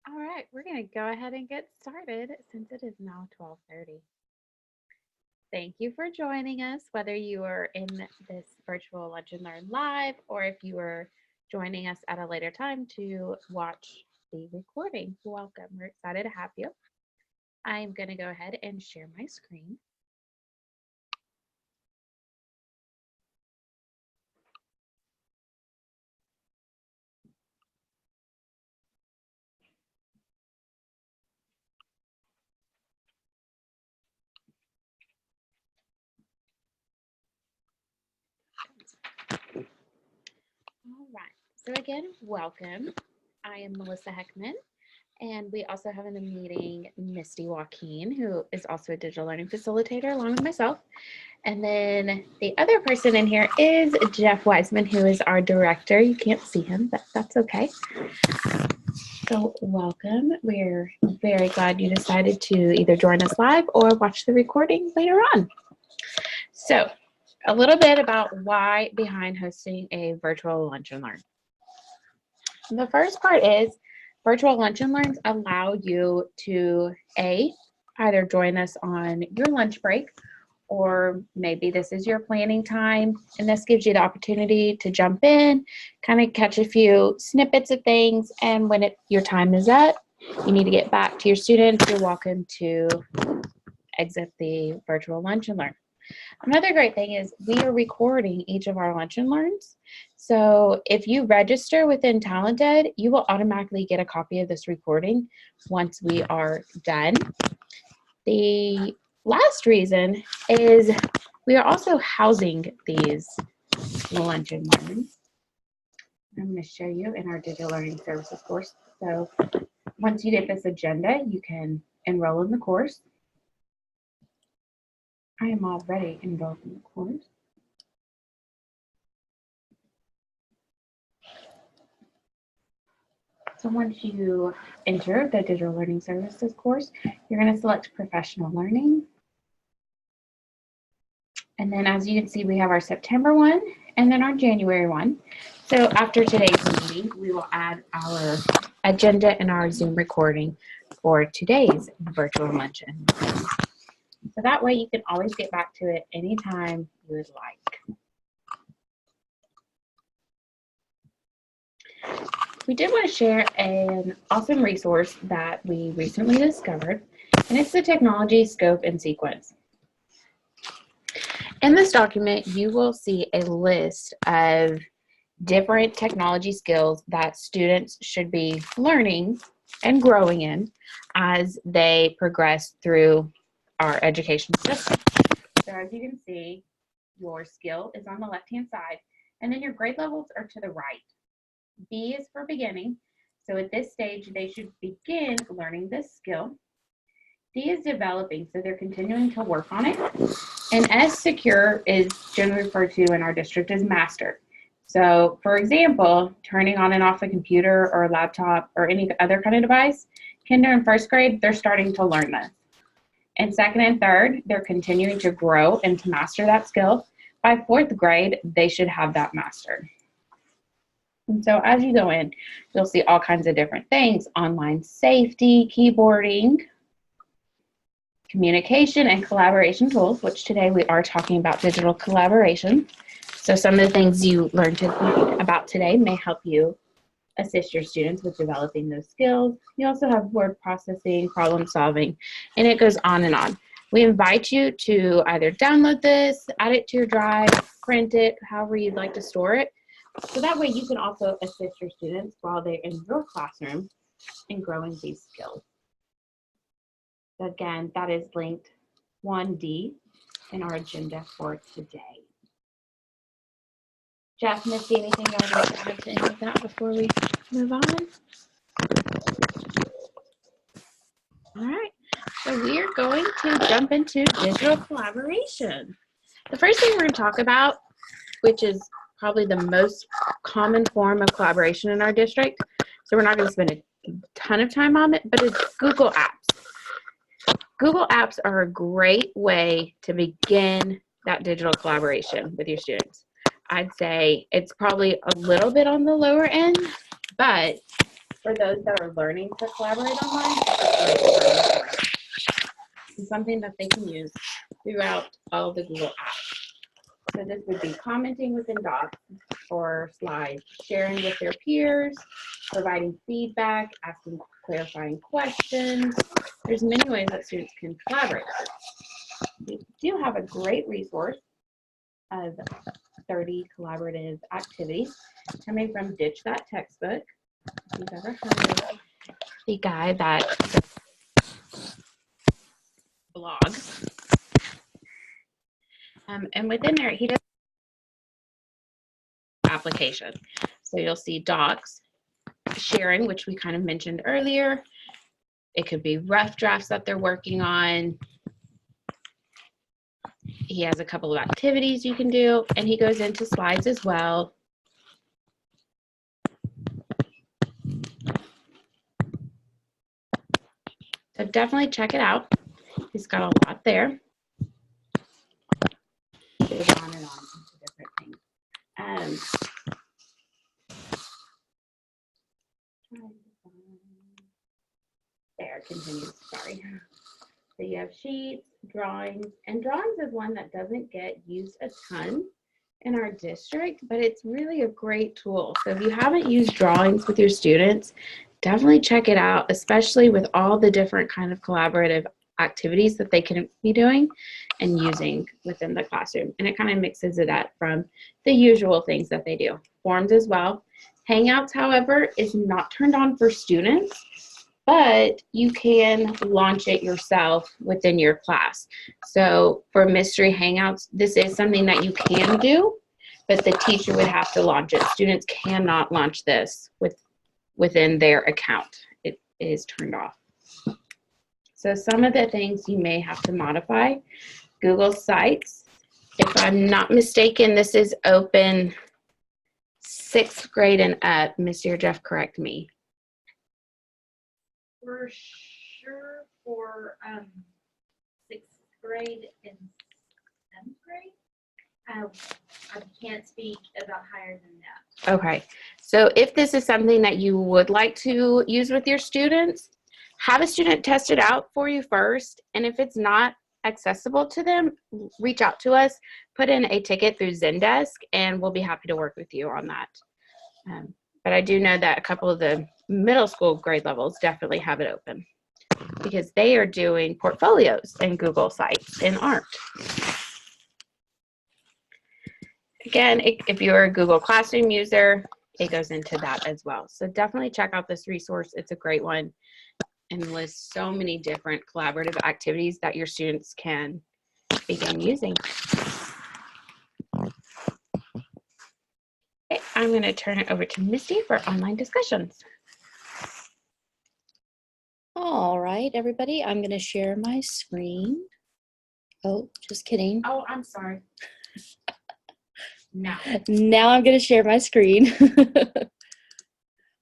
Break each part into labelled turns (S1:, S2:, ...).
S1: All right, we're going to go ahead and get started since it is now 12:30. Thank you for joining us, whether you are in this virtual Lunch and Learn live or if you are joining us at a later time to watch the recording. Welcome. We're excited to have you. I'm going to go ahead and share my screen. All right. So again, welcome. I am Melissa Heckman, and we also have in the meeting Misty Joaquin, who is also a digital learning facilitator along with myself. And then the other person in here is Jeff Wiseman, who is our director. You can't see him, but that's okay. So welcome. We're very glad you decided to either join us live or watch the recording later on. So a little bit about why behind hosting a virtual Lunch and Learn. The first part is virtual Lunch and Learns allow you to either join us on your lunch break, or maybe this is your planning time, and this gives you the opportunity to jump in, kind of catch a few snippets of things, and when your time is up, you need to get back to your students, you're welcome to exit the virtual Lunch and Learn. Another great thing is we are recording each of our Lunch and Learns. So if you register within Talented, you will automatically get a copy of this recording once we are done. The last reason is we are also housing these Lunch and Learns. I'm going to show you in our Digital Learning Services course. So once you get this agenda, you can enroll in the course. I am already enrolled in the course. So once you enter the Digital Learning Services course, you're going to select Professional Learning. And then as you can see, we have our September one and then our January one. So after today's meeting, we will add our agenda and our Zoom recording for today's virtual luncheon. So that way you can always get back to it anytime you would like. We did want to share an awesome resource that we recently discovered, and it's the technology scope and sequence. In this document, you will see a list of different technology skills that students should be learning and growing in as they progress through our education system. So as you can see, your skill is on the left-hand side, and then your grade levels are to the right. B is for beginning. So at this stage, they should begin learning this skill. D is developing, so they're continuing to work on it. And S, secure, is generally referred to in our district as master. So for example, turning on and off a computer or a laptop or any other kind of device, kinder and first grade, they're starting to learn this. In second and third, they're continuing to grow and to master that skill. By fourth grade, they should have that mastered. And so as you go in, you'll see all kinds of different things: online safety, keyboarding, communication and collaboration tools, which today we are talking about digital collaboration. So some of the things you learned about today may help you assist your students with developing those skills. You also have word processing, problem solving, and it goes on and on. We invite you to either download this, add it to your drive, print it, however you'd like to store it. So that way you can also assist your students while they're in your classroom in growing these skills. So again, that is linked 1D in our agenda for today. Jeff, Misty, anything you would like to add to any of that before we move on? All right, so we are going to jump into digital collaboration. The first thing we're going to talk about, which is probably the most common form of collaboration in our district, so we're not going to spend a ton of time on it, but it's Google Apps. Google Apps are a great way to begin that digital collaboration with your students. I'd say it's probably a little bit on the lower end, but for those that are learning to collaborate online, it's something that they can use throughout all the Google apps. So this would be commenting within Docs or slides, sharing with their peers, providing feedback, asking clarifying questions. There's many ways that students can collaborate. We do have a great resource of 30 collaborative activities coming from Ditch That Textbook. If you've ever heard of the guy that blogs. And within there, he does application. So you'll see docs, sharing, which we kind of mentioned earlier. It could be rough drafts that they're working on. He has a couple of activities you can do, and he goes into slides as well. So definitely check it out. He's got a lot there. It goes on and on into different things. There, continues, sorry. So you have sheets, drawings, and drawings is one that doesn't get used a ton in our district, but it's really a great tool. So if you haven't used drawings with your students, definitely check it out, especially with all the different kind of collaborative activities that they can be doing and using within the classroom. And it kind of mixes it up from the usual things that they do. Forms as well. Hangouts, however, is not turned on for students, but you can launch it yourself within your class. So for mystery hangouts, this is something that you can do, but the teacher would have to launch it. Students cannot launch this within their account. It is turned off. So some of the things you may have to modify. Google Sites, if I'm not mistaken, this is open 6th grade and up. Mr. Jeff, correct me.
S2: For sure for 6th grade and 7th grade. I can't speak about higher than that.
S1: Okay, so if this is something that you would like to use with your students, have a student test it out for you first, and if it's not accessible to them, reach out to us, put in a ticket through Zendesk, and we'll be happy to work with you on that. But I do know that a couple of the middle school grade levels definitely have it open because they are doing portfolios in Google Sites in art. Again, if you're a Google Classroom user, it goes into that as well. So definitely check out this resource. It's a great one and lists so many different collaborative activities that your students can begin using. Okay, I'm going to turn it over to Misty for online discussions.
S3: All right, everybody, I'm going to share my screen. Oh, just kidding.
S1: Oh, I'm sorry. No.
S3: Now I'm going to share my screen.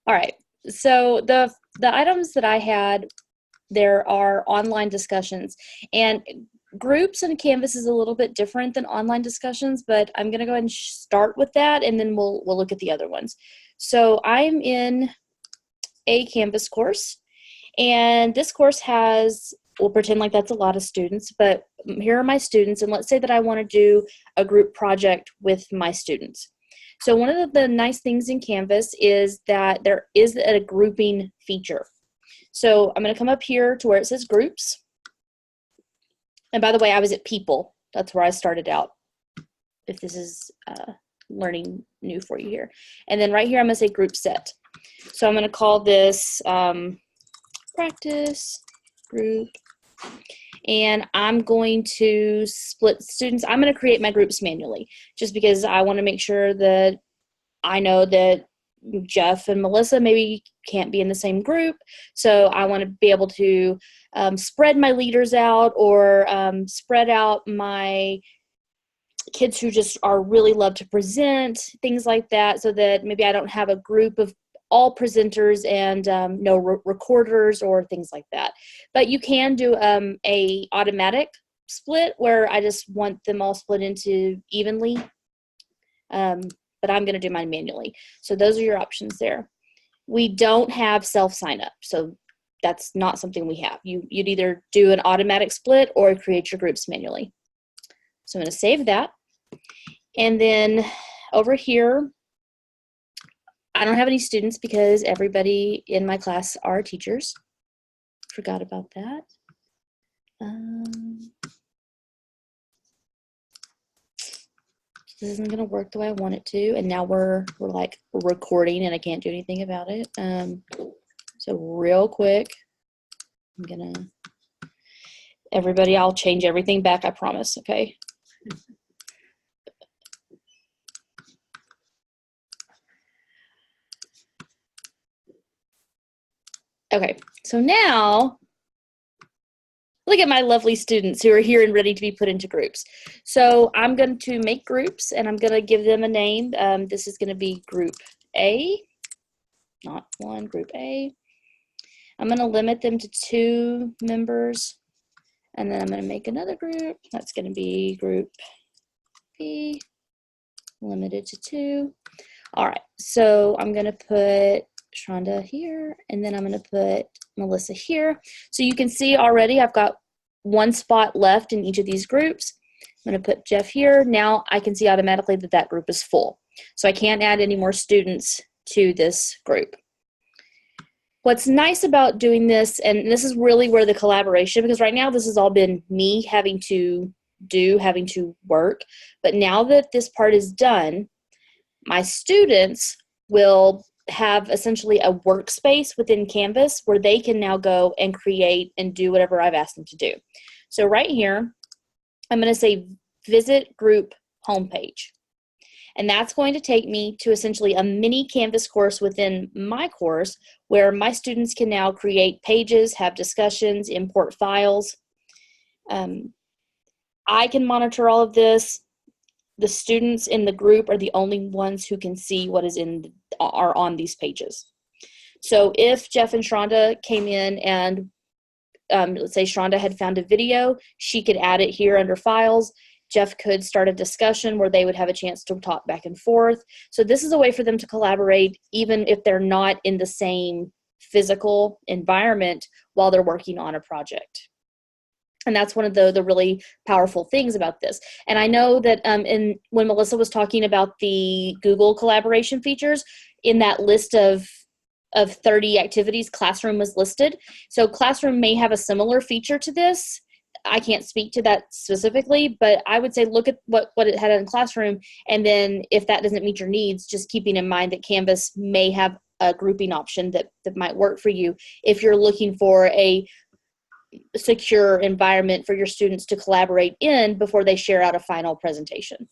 S3: All right, so the items that I had, there are online discussions, and groups and Canvas is a little bit different than online discussions, but I'm going to go ahead and start with that, and then we'll look at the other ones. So I'm in a Canvas course, and this course has, we'll pretend like that's a lot of students, but here are my students, and let's say that I want to do a group project with my students. So one of the nice things in Canvas is that there is a grouping feature. So I'm going to come up here to where it says groups. And by the way, I was at people. That's where I started out, if this is learning new for you here. And then right here, I'm going to say group set. So I'm going to call this practice group. And I'm going to split students. I'm going to create my groups manually just because I want to make sure that I know that Jeff and Melissa maybe can't be in the same group. So I want to be able to spread my leaders out or spread out my kids who just are really love to present, things like that, so that maybe I don't have a group of all presenters and no recorders or things like that. But you can do a automatic split where I just want them all split into evenly. But I'm going to do mine manually. So those are your options there. we don't have self-sign up. So that's not something we have. You'd either do an automatic split or create your groups manually. So I'm going to save that. And then over here, I don't have any students because everybody in my class are teachers. Forgot about that. This isn't going to work the way I want it to. And now we're like recording and I can't do anything about it. So real quick, I'm going to, everybody, I'll change everything back, I promise, okay? Okay, so now look at my lovely students who are here and ready to be put into groups. So I'm going to make groups and I'm going to give them a name. This is going to be group A, not one, group A. I'm going to limit them to 2 members. And then I'm going to make another group. That's going to be group B, limited to 2. All right, so I'm going to put Shonda here, and then I'm going to put Melissa here. So you can see already I've got 1 spot left in each of these groups. I'm going to put Jeff here. Now I can see automatically that that group is full. So I can't add any more students to this group. What's nice about doing this, and this is really where the collaboration, because right now this has all been me having to work, but now that this part is done, my students will have essentially a workspace within Canvas where they can now go and create and do whatever I've asked them to do. So right here, I'm going to say visit group homepage. And that's going to take me to essentially a mini Canvas course within my course where my students can now create pages, have discussions, import files. I can monitor all of this. The students in the group are the only ones who can see what is are on these pages. So if Jeff and Shonda came in and let's say Shonda had found a video, she could add it here under files. Jeff could start a discussion where they would have a chance to talk back and forth. So this is a way for them to collaborate even if they're not in the same physical environment while they're working on a project. And that's one of the really powerful things about this. And I know that when Melissa was talking about the Google collaboration features, in that list of 30 activities, Classroom was listed. So Classroom may have a similar feature to this. I can't speak to that specifically, but I would say look at what it had in Classroom, and then if that doesn't meet your needs, just keeping in mind that Canvas may have a grouping option that might work for you if you're looking for a secure environment for your students to collaborate in before they share out a final presentation.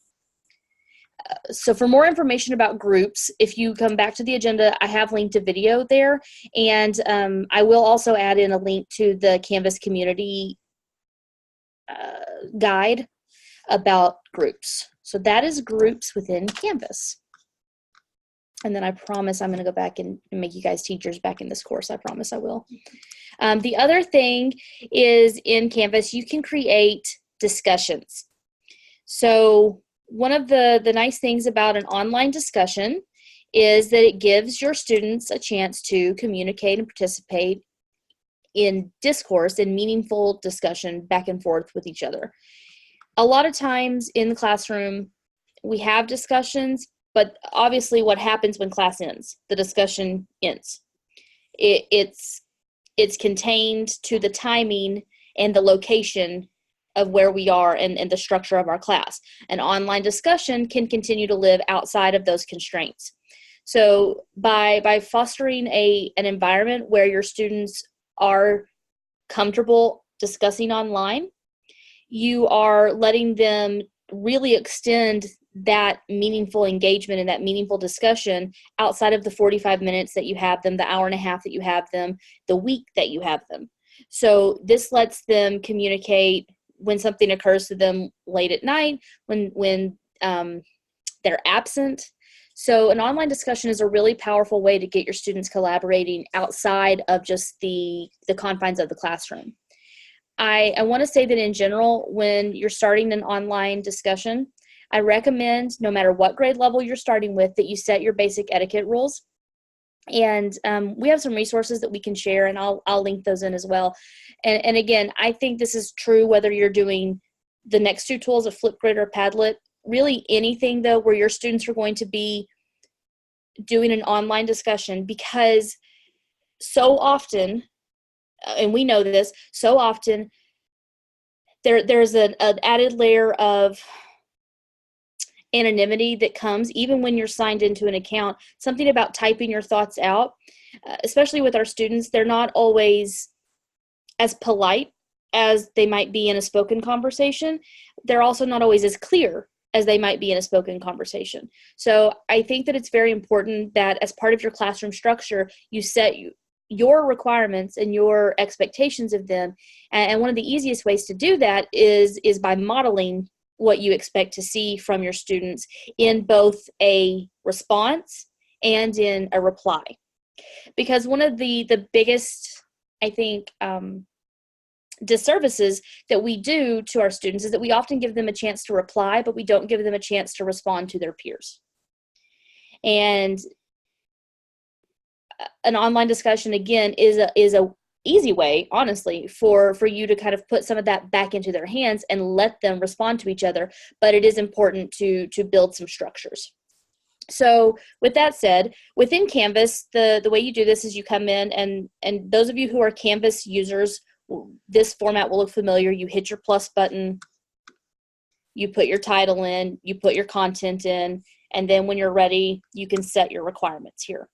S3: So for more information about groups, if you come back to the agenda, I have linked a video there, and I will also add in a link to the Canvas community guide about groups. So that is groups within Canvas. And then I promise I'm going to go back and make you guys teachers back in this course. I promise I will. The other thing is in Canvas, you can create discussions. So one of the nice things about an online discussion is that it gives your students a chance to communicate and participate in discourse and meaningful discussion back and forth with each other. A lot of times in the classroom, we have discussions, but obviously what happens when class ends? The discussion ends. It's contained to the timing and the location of where we are and the structure of our class. An online discussion can continue to live outside of those constraints. So by fostering an environment where your students are comfortable discussing online, you are letting them really extend that meaningful engagement and that meaningful discussion outside of the 45 minutes that you have them, the hour and a half that you have them, the week that you have them. So this lets them communicate when something occurs to them late at night, when they're absent. So an online discussion is a really powerful way to get your students collaborating outside of just the confines of the classroom. I want to say that in general, when you're starting an online discussion, I recommend, no matter what grade level you're starting with, that you set your basic etiquette rules. And we have some resources that we can share, and I'll link those in as well. And again, I think this is true whether you're doing the next two tools of Flipgrid or Padlet. Really anything, though, where your students are going to be doing an online discussion, because so often, and we know this, so often there's an added layer of anonymity that comes even when you're signed into an account. Something about typing your thoughts out, especially with our students, they're not always as polite as they might be in a spoken conversation. They're also not always as clear as they might be in a spoken conversation. So I think that it's very important that as part of your classroom structure, you set your requirements and your expectations of them. And one of the easiest ways to do that is by modeling what you expect to see from your students in both a response and in a reply. Because one of the biggest, I think, disservices that we do to our students is that we often give them a chance to reply, but we don't give them a chance to respond to their peers. And an online discussion, again, is a easy way, honestly, for you to kind of put some of that back into their hands and let them respond to each other. But it is important to build some structures. So with that said, within Canvas, the way you do this is you come in, and those of you who are Canvas users, this format will look familiar. You hit your plus button, you put your title in, you put your content in, and then when you're ready, you can set your requirements here.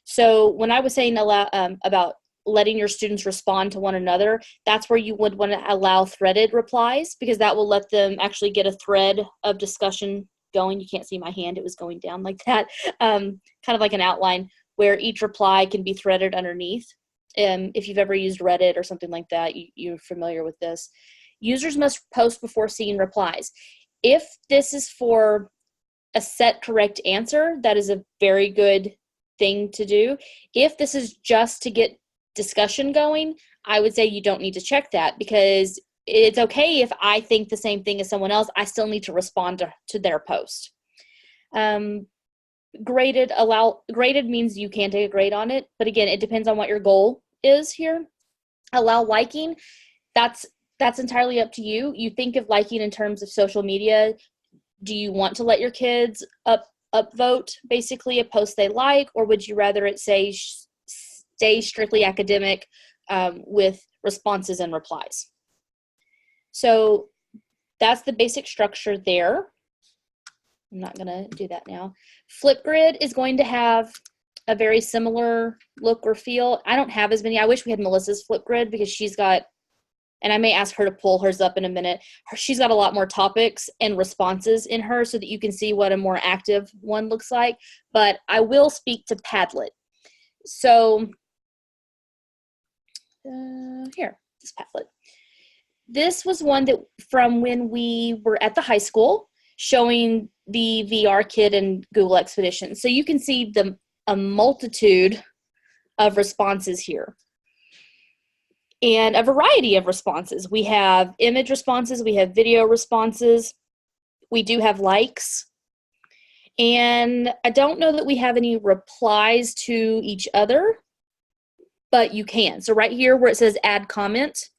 S3: So when I was saying about letting your students respond to one another, that's where you would want to allow threaded replies, because that will let them actually get a thread of discussion going. You can't see my hand, it was going down like that, kind of like an outline where each reply can be threaded underneath. If you've ever used Reddit or something like that, you're familiar with this. Users must post before seeing replies. If this is for a set correct answer, that is a very good thing to do. If this is just to get discussion going, I would say you don't need to check that, because it's okay if I think the same thing as someone else. I still need to respond to their post. Graded means you can take a grade on it, but again, it depends on what your goal is here. Allow liking, that's entirely up to you. You think of liking in terms of social media. Do you want to let your kids upvote basically a post they like, or would you rather it say stay strictly academic with responses and replies? So that's the basic structure there. I'm not going to do that now. Flipgrid is going to have a very similar look or feel. I don't have as many. I wish we had Melissa's Flipgrid, because she's got, and I may ask her to pull hers up in a minute, she's got a lot more topics and responses in her so that you can see what a more active one looks like. But I will speak to Padlet. So here, this Padlet. This was one that from when we were at the high school, showing the VR kit and Google Expedition. So you can see a multitude of responses here, and a variety of responses. We have image responses, we have video responses, we do have likes, and I don't know that we have any replies to each other, but you can. So right here where it says add comment,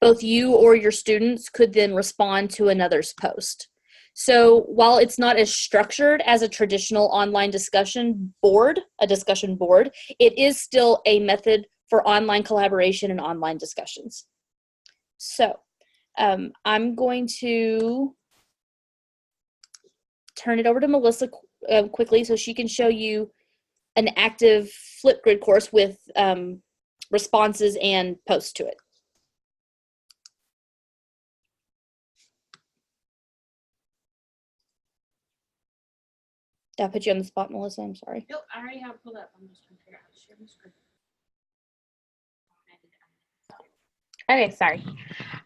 S3: both you or your students could then respond to another's post. So while it's not as structured as a traditional online discussion board, it is still a method for online collaboration and online discussions. So I'm going to turn it over to Melissa quickly so she can show you an active Flipgrid course with responses and posts to it. Did I put you on the spot, Melissa? I'm sorry.
S1: Nope, I already have it pulled up. I'm just trying to figure out how to share my screen. Okay, sorry.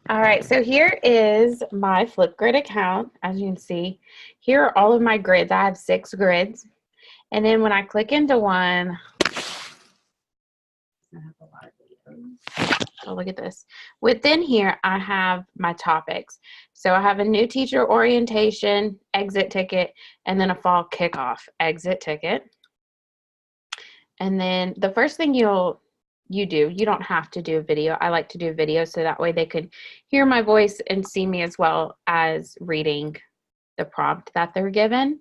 S1: All right, so here is my Flipgrid account. As you can see, here are all of my grids. I have 6 grids. And then when I click into one, I have a lot of videos. Oh, look at this. Within here, I have my topics. So I have a new teacher orientation, exit ticket, and then a fall kickoff, exit ticket. And then the first thing you don't have to do a video. I like to do a video so that way they could hear my voice and see me as well as reading the prompt that they're given.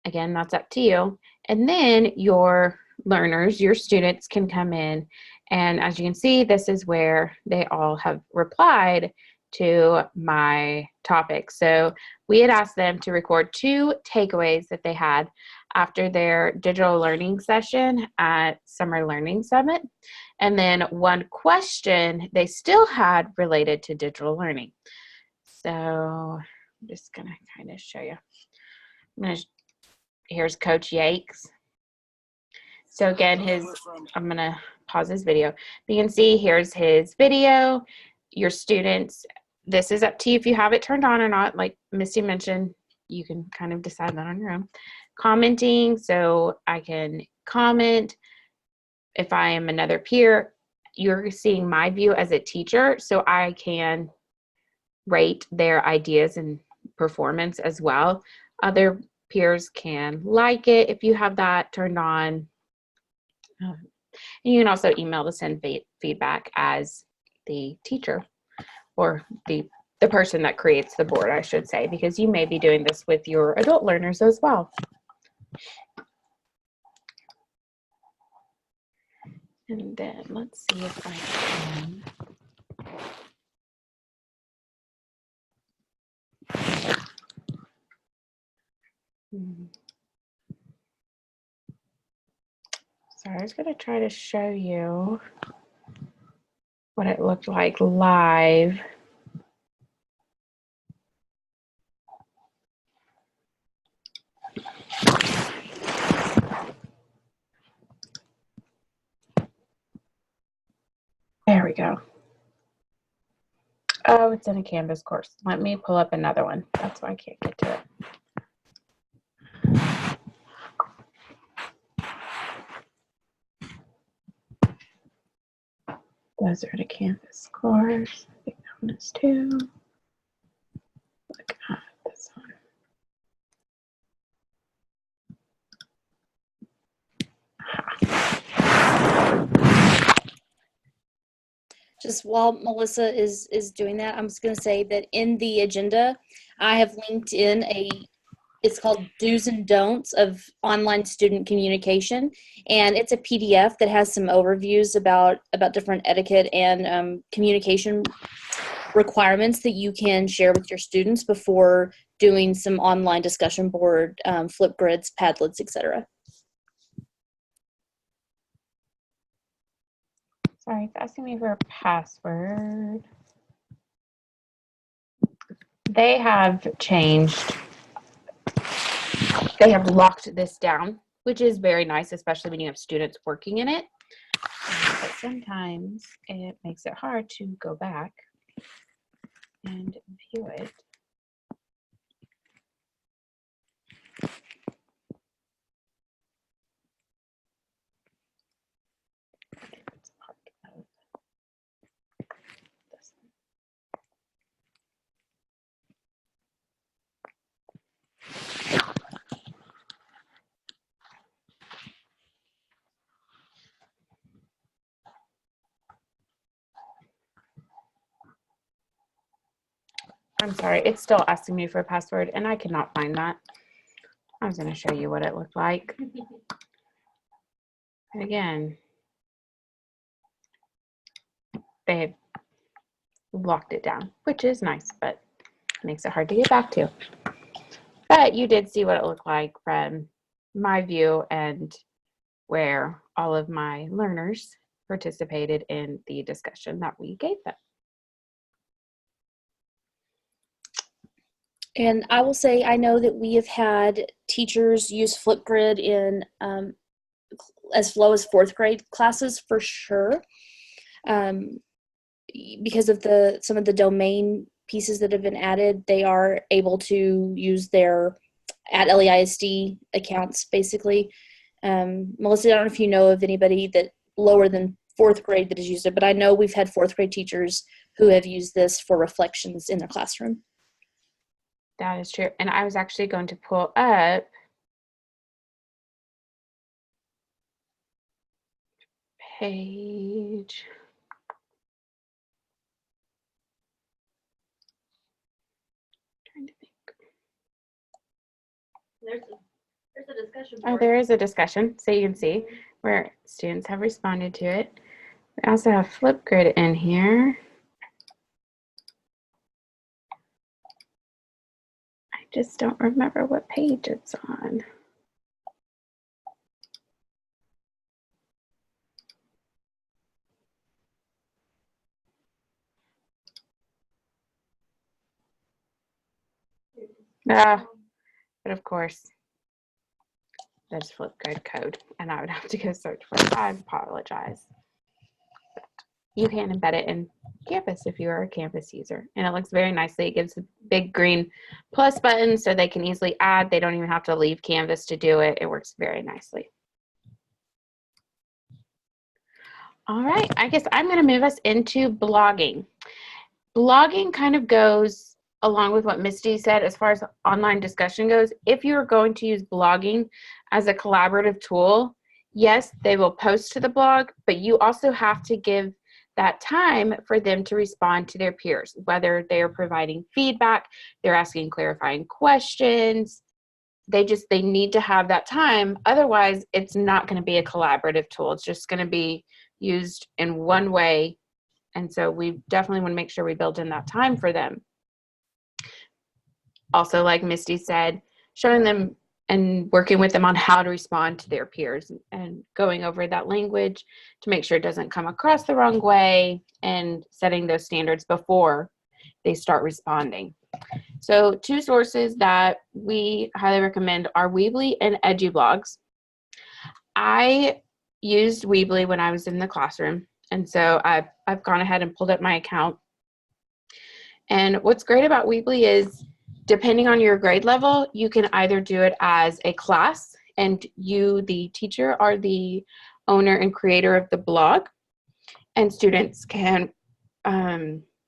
S1: Again, that's up to you. And then your learners, your students can come in, and as you can see, this is where they all have replied to my topic. So we had asked them to record 2 takeaways that they had after their digital learning session at Summer Learning Summit, and then 1 question they still had related to digital learning. So I'm just going to kind of show you. Here's Coach Yakes. So again, I'm going to pause this video. You can see here's his video. Your students, this is up to you if you have it turned on or not. Like Misty mentioned, you can kind of decide that on your own. Commenting, so I can comment. If I am another peer, you're seeing my view as a teacher, so I can rate their ideas and performance as well. Other peers can like it if you have that turned on. You can also email to send feedback as the teacher, or the person that creates the board, I should say, because you may be doing this with your adult learners as well. And then let's see if I can. Sorry, I was going to try to show you what it looked like live. There we go. Oh, it's in a Canvas course. Let me pull up another one. That's why I can't get to it. Those are in a Canvas course. I think that one is too. Look at this one.
S3: Just while Melissa is doing that, I'm just going to say that in the agenda, I have linked in it's called Do's and Don'ts of Online Student Communication, and it's a PDF that has some overviews about different etiquette and communication requirements that you can share with your students before doing some online discussion board, Flipgrids, Padlets, etc.
S1: Sorry, it's asking me for a password. They have changed. They have locked this down, which is very nice, especially when you have students working in it. But sometimes it makes it hard to go back and view it. It's part of this one. I'm sorry, it's still asking me for a password, and I cannot find that. I was going to show you what it looked like. And again, they have locked it down, which is nice, but makes it hard to get back to. But you did see what it looked like from my view and where all of my learners participated in the discussion that we gave them.
S3: And I will say, I know that we have had teachers use Flipgrid in as low as 4th grade classes for sure, because of some of the domain pieces that have been added. They are able to use their @LEISD accounts, basically. Melissa, I don't know if you know of anybody that lower than 4th grade that has used it, but I know we've had 4th grade teachers who have used this for reflections in their classroom.
S1: That is true. And I was actually going to pull up page. Trying to think.
S2: There's a discussion
S1: Oh,
S2: board.
S1: there is a discussion, so you can see where students have responded to it. We also have Flipgrid in here. I just don't remember what page it's on. But of course, there's Flipgrid code, and I would have to go search for it. I apologize. But you can embed it in Canvas if you are a Canvas user, and it looks very nicely. It gives a big green plus button so they can easily add. They don't even have to leave Canvas to do it. It works very nicely. All right, I guess I'm going to move us into blogging. Blogging kind of goes along with what Misty said as far as online discussion goes. If you're going to use blogging as a collaborative tool, yes, they will post to the blog, but you also have to give that time for them to respond to their peers, whether they are providing feedback, they're asking clarifying questions. They need to have that time. Otherwise, it's not going to be a collaborative tool. It's just going to be used in one way. And so we definitely want to make sure we build in that time for them. Also, like Misty said, showing them and working with them on how to respond to their peers and going over that language to make sure it doesn't come across the wrong way and setting those standards before they start responding. So 2 sources that we highly recommend are Weebly and EduBlogs. I used Weebly when I was in the classroom, and so I've gone ahead and pulled up my account. And what's great about Weebly is, depending on your grade level, you can either do it as a class, and you, the teacher, are the owner and creator of the blog, and students can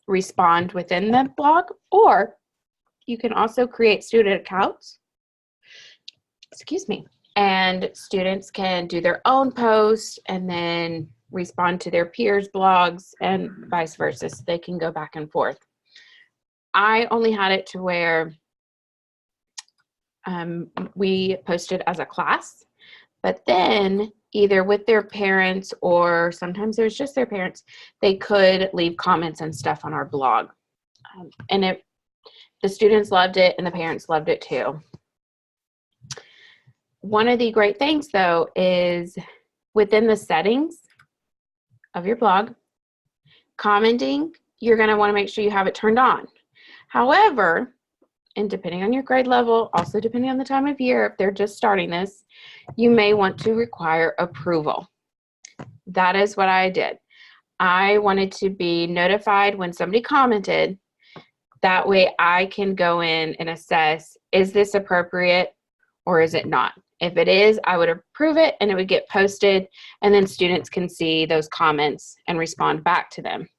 S1: respond within the blog, or you can also create student accounts, and students can do their own posts and then respond to their peers' blogs and vice versa, so they can go back and forth. I only had it to where we posted as a class, but then either with their parents or sometimes there's just their parents, they could leave comments and stuff on our blog. And the students loved it and the parents loved it too. One of the great things though is within the settings of your blog, commenting, you're going to want to make sure you have it turned on. However, and depending on your grade level, also depending on the time of year, if they're just starting this, you may want to require approval. That is what I did. I wanted to be notified when somebody commented. That way I can go in and assess, is this appropriate or is it not? If it is, I would approve it and it would get posted, and then students can see those comments and respond back to them.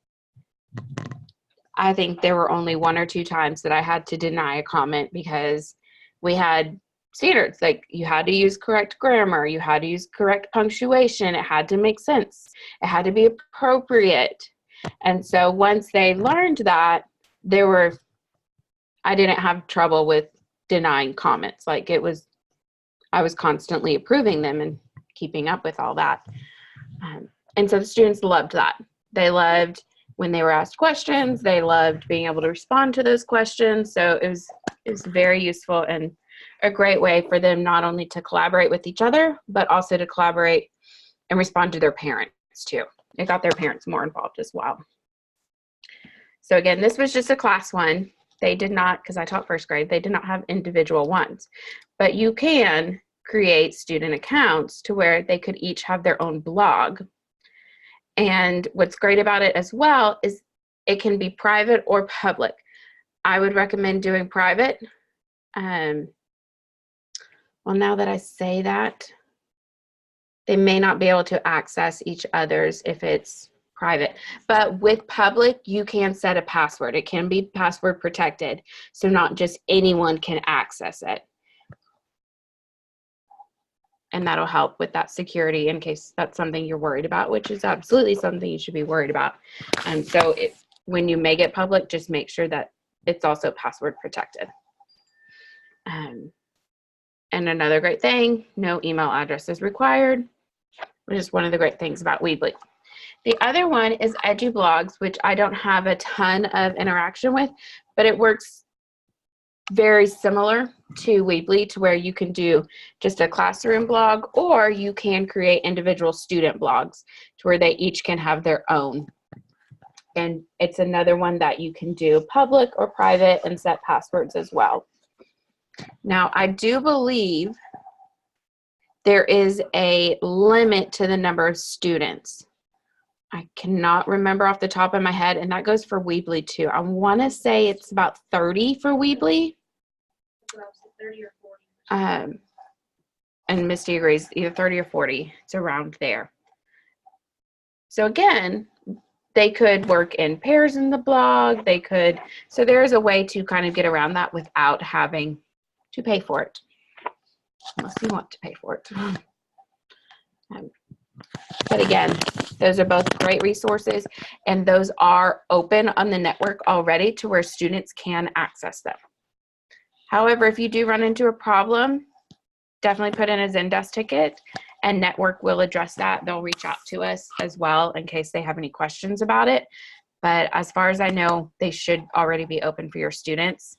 S1: I think there were only 1 or 2 times that I had to deny a comment because we had standards, like you had to use correct grammar, you had to use correct punctuation, it had to make sense, it had to be appropriate. And so once they learned that, I didn't have trouble with denying comments. Like I was constantly approving them and keeping up with all that. And so the students loved that. They loved when they were asked questions, they loved being able to respond to those questions. So it was very useful and a great way for them not only to collaborate with each other, but also to collaborate and respond to their parents too. It got their parents more involved as well. So again, this was just a class one. They did not, because I taught first grade, they did not have individual ones. But you can create student accounts to where they could each have their own blog. And what's great about it as well is it can be private or public. I would recommend doing private. Well, now that I say that, they may not be able to access each other's if it's private. But with public, you can set a password. It can be password protected, so not just anyone can access it. And that'll help with that security in case that's something you're worried about, which is absolutely something you should be worried about. And so when you make it public, just make sure that it's also password protected. And another great thing, no email address is required, which is one of the great things about Weebly. The other one is EduBlogs, which I don't have a ton of interaction with, but it works very similar to Weebly, to where you can do just a classroom blog, or you can create individual student blogs to where they each can have their own. And it's another one that you can do public or private and set passwords as well. Now, I do believe there is a limit to the number of students. I cannot remember off the top of my head, and that goes for Weebly too. I want to say it's about 30 for Weebly.
S2: 30 or 40.
S1: And Misty agrees, either 30 or 40. It's around there. So again, they could work in pairs in the blog. They could, so there is a way to kind of get around that without having to pay for it, unless you want to pay for it. But again, those are both great resources, and those are open on the network already to where students can access them. However, if you do run into a problem, definitely put in a Zendesk ticket, and network will address that. They'll reach out to us as well in case they have any questions about it. But as far as I know, they should already be open for your students.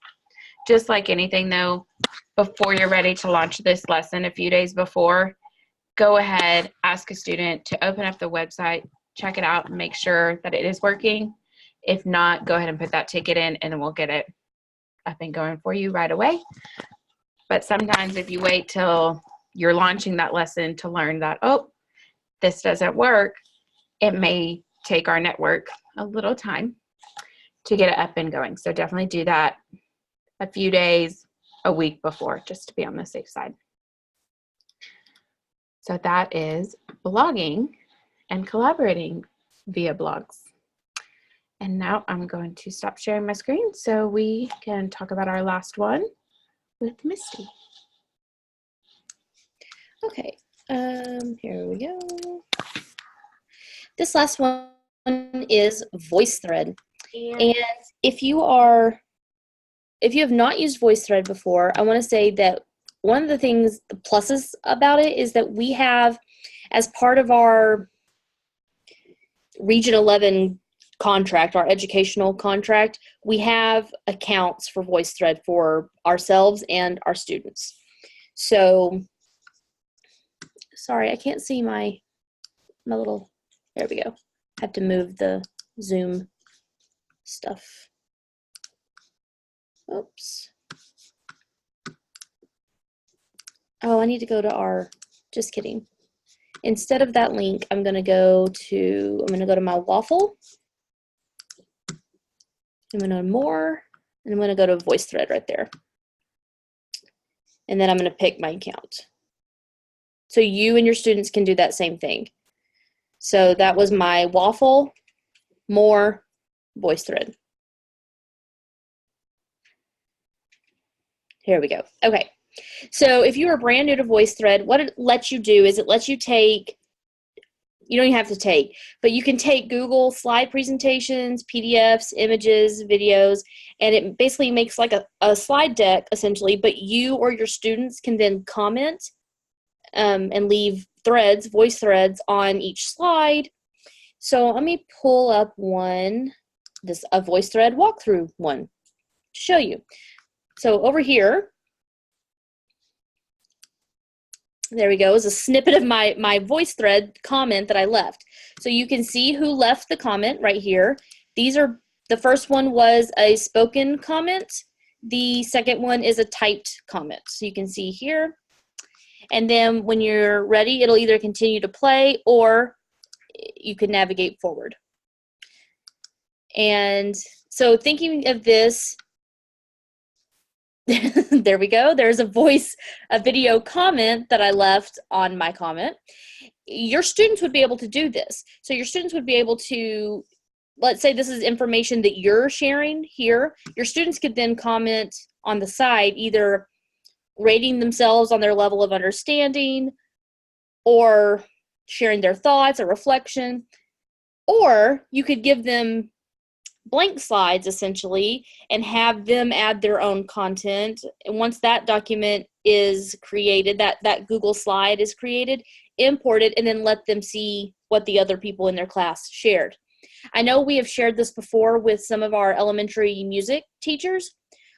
S1: Just like anything though, before you're ready to launch this lesson a few days before, go ahead, ask a student to open up the website, check it out, and make sure that it is working. If not, go ahead and put that ticket in, and then we'll get it up and going for you right away. But sometimes if you wait till you're launching that lesson to learn that, oh, this doesn't work, it may take our network a little time to get it up and going. So definitely do that a few days, a week before, just to be on the safe side. So that is blogging and collaborating via blogs. And now I'm going to stop sharing my screen so we can talk about our last one with Misty.
S3: Okay, here we go. This last one is Voicethread. And if you have not used Voicethread before, I want to say that one of the things, the pluses about it, is that we have, as part of our Region 11 contract, our educational contract, we have accounts for Voicethread for ourselves and our students. So, sorry, I can't see my little, there we go. I have to move the Zoom stuff. Oops. Oh, I need to go to our, just kidding. Instead of that link, I'm going to go to my waffle. I'm going to more, and I'm going to go to Voicethread right there. And then I'm going to pick my account. So you and your students can do that same thing. So that was my waffle, more, Voicethread. Here we go. Okay. So if you are brand new to Voicethread, what it lets you do is it lets you take, you don't even have to take, but you can take Google slide presentations, PDFs, images, videos, and it basically makes like a slide deck essentially, but you or your students can then comment and leave threads, voice threads on each slide. So let me pull up one, a Voicethread walkthrough one to show you. So over here, there we go, is a snippet of my Voicethread comment that I left. So you can see who left the comment right here. The first one was a spoken comment. The second one is a typed comment. So you can see here. And then when you're ready, it'll either continue to play or you can navigate forward. And so thinking of this, there we go. There's a video comment that I left on my comment. Your students would be able to do this. So your students would be able to, let's say this is information that you're sharing here. Your students could then comment on the side, either rating themselves on their level of understanding, or sharing their thoughts, a reflection, or you could give them blank slides essentially and have them add their own content. And once that document is created, that Google slide is created, import it, and then let them see what the other people in their class shared. I know we have shared this before with some of our elementary music teachers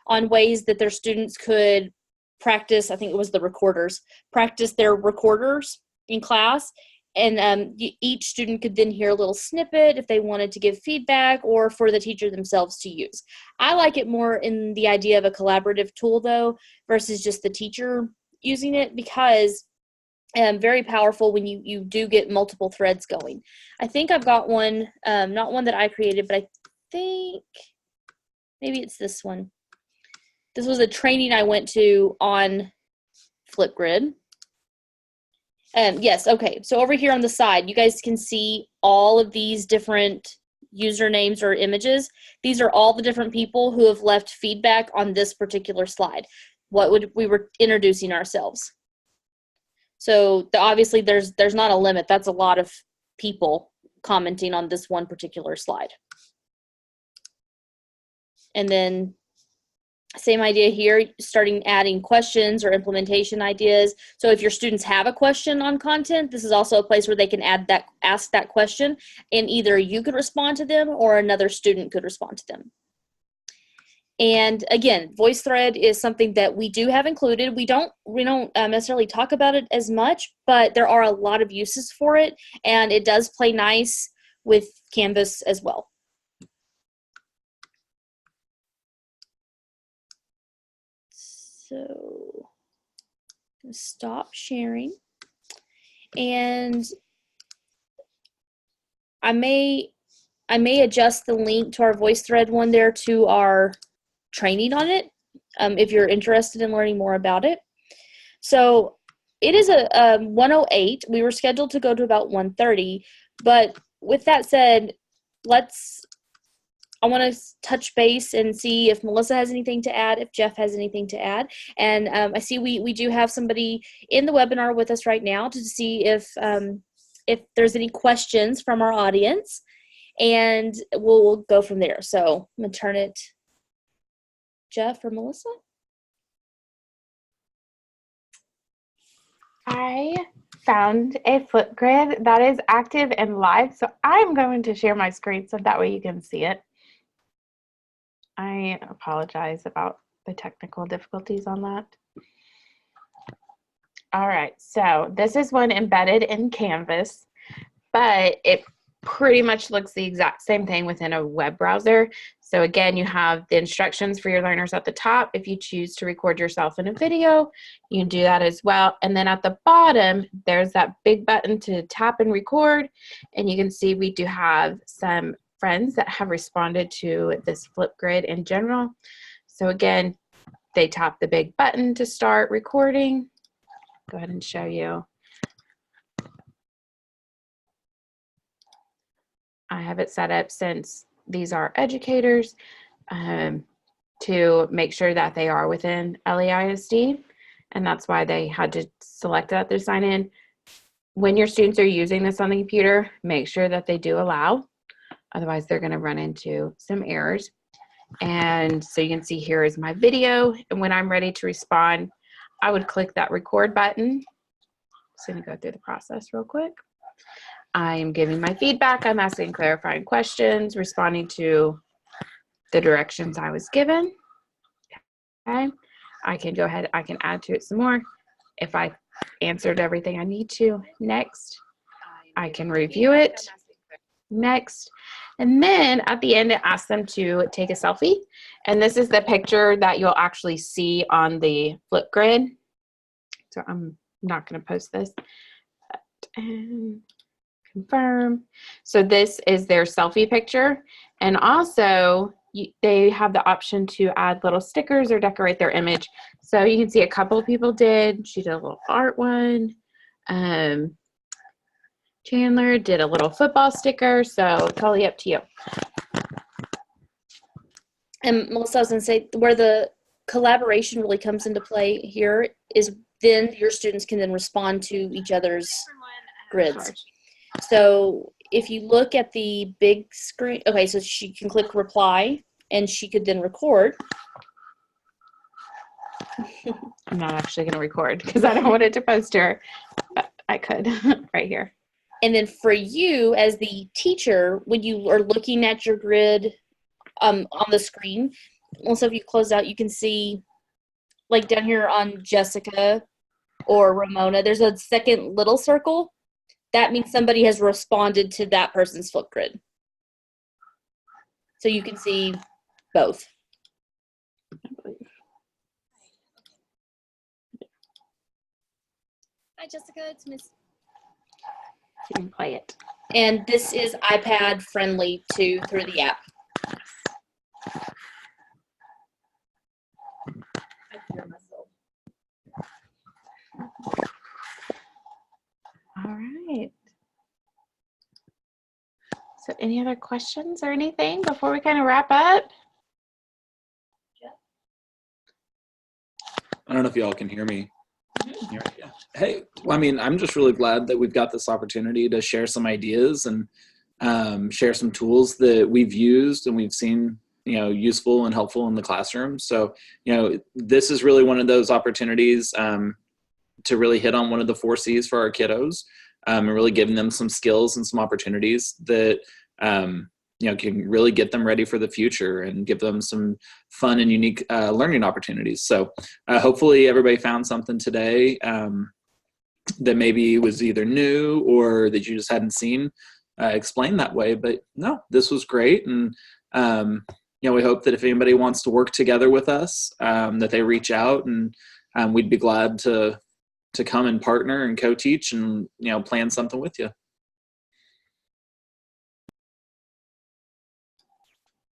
S3: on ways that their students could practice, I think it was the recorders, practice their recorders in class. And each student could then hear a little snippet if they wanted to give feedback or for the teacher themselves to use. I like it more in the idea of a collaborative tool, though, versus just the teacher using it, because very powerful when you do get multiple threads going. I think I've got one, not one that I created, but I think maybe it's this one. This was a training I went to on Flipgrid. Yes, okay. So over here on the side, you guys can see all of these different usernames or images. These are all the different people who have left feedback on this particular slide. We were introducing ourselves. So obviously there's not a limit. That's a lot of people commenting on this one particular slide. And then same idea here, starting adding questions or implementation ideas. So if your students have a question on content, this is also a place where they can ask that question, and either you could respond to them or another student could respond to them. And again, Voicethread is something that we do have included. We don't necessarily talk about it as much, but there are a lot of uses for it, and it does play nice with Canvas as well. So stop sharing, and I may adjust the link to our Voicethread one there to our training on it if you're interested in learning more about it. So it is a 108. We were scheduled to go to about 1:30, but with that said, I want to touch base and see if Melissa has anything to add, if Jeff has anything to add. And I see we do have somebody in the webinar with us right now to see if there's any questions from our audience, and we'll go from there. So I'm going to turn it, Jeff or Melissa?
S1: I found a Flipgrid that is active and live, so I'm going to share my screen so that way you can see it. I apologize about the technical difficulties on that. All right, so this is one embedded in Canvas, but it pretty much looks the exact same thing within a web browser. So again, you have the instructions for your learners at the top. If you choose to record yourself in a video, you can do that as well. And then at the bottom, there's that big button to tap and record. And you can see we do have some friends that have responded to this Flipgrid in general. So again, they tap the big button to start recording. Go ahead and show you. I have it set up, since these are educators, to make sure that they are within LEISD, and that's why they had to select that to sign in. When your students are using this on the computer, make sure that they do allow. Otherwise, they're going to run into some errors. And so you can see here is my video. And when I'm ready to respond, I would click that record button. Just going to go through the process real quick. I'm giving my feedback. I'm asking clarifying questions, responding to the directions I was given. Okay. I can go ahead. I can add to it some more. If I answered everything I need to, next. I can review it. Next. And then at the end, it asks them to take a selfie. And this is the picture that you'll actually see on the Flipgrid. So I'm not going to post this. And confirm. So this is their selfie picture. And also, they have the option to add little stickers or decorate their image. So you can see a couple of people did. She did a little art one. Chandler did a little football sticker, so totally up to you.
S3: And Melissa, I was going to say, where the collaboration really comes into play here is then your students can then respond to each other's grids. So if you look at the big screen, okay, so she can click reply and she could then record.
S1: I'm not actually going to record because I don't want it to post her, but I could right here.
S3: And then for you as the teacher, when you are looking at your grid on the screen, also if you close out, you can see like down here on Jessica or Ramona, there's a second little circle. That means somebody has responded to that person's Flipgrid. So you can see both. Hi, Jessica. It's Miss.
S1: You can play it.
S3: And this is iPad friendly too through the app.
S1: All right. So any other questions or anything before we kind of wrap up?
S4: I don't know if y'all can hear me. Yeah. Hey, well, I mean, I'm just really glad that we've got this opportunity to share some ideas and share some tools that we've used and we've seen, useful and helpful in the classroom. So, this is really one of those opportunities to really hit on one of the 4 C's for our kiddos and really giving them some skills and some opportunities that, can really get them ready for the future and give them some fun and unique learning opportunities. So hopefully everybody found something today that maybe was either new or that you just hadn't seen explained that way. But no, this was great. And, we hope that if anybody wants to work together with us, that they reach out and we'd be glad to come and partner and co-teach and, plan something with you.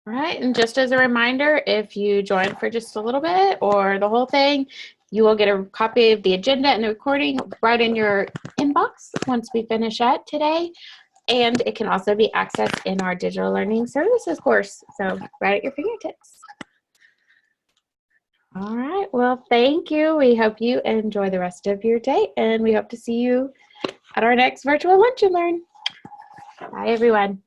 S1: All right, and just as a reminder, if you join for just a little bit or the whole thing, you will get a copy of the agenda and the recording right in your inbox once we finish up today. And it can also be accessed in our digital learning services course. So right at your fingertips. All right, well, thank you. We hope you enjoy the rest of your day, and we hope to see you at our next virtual lunch and learn. Bye, everyone.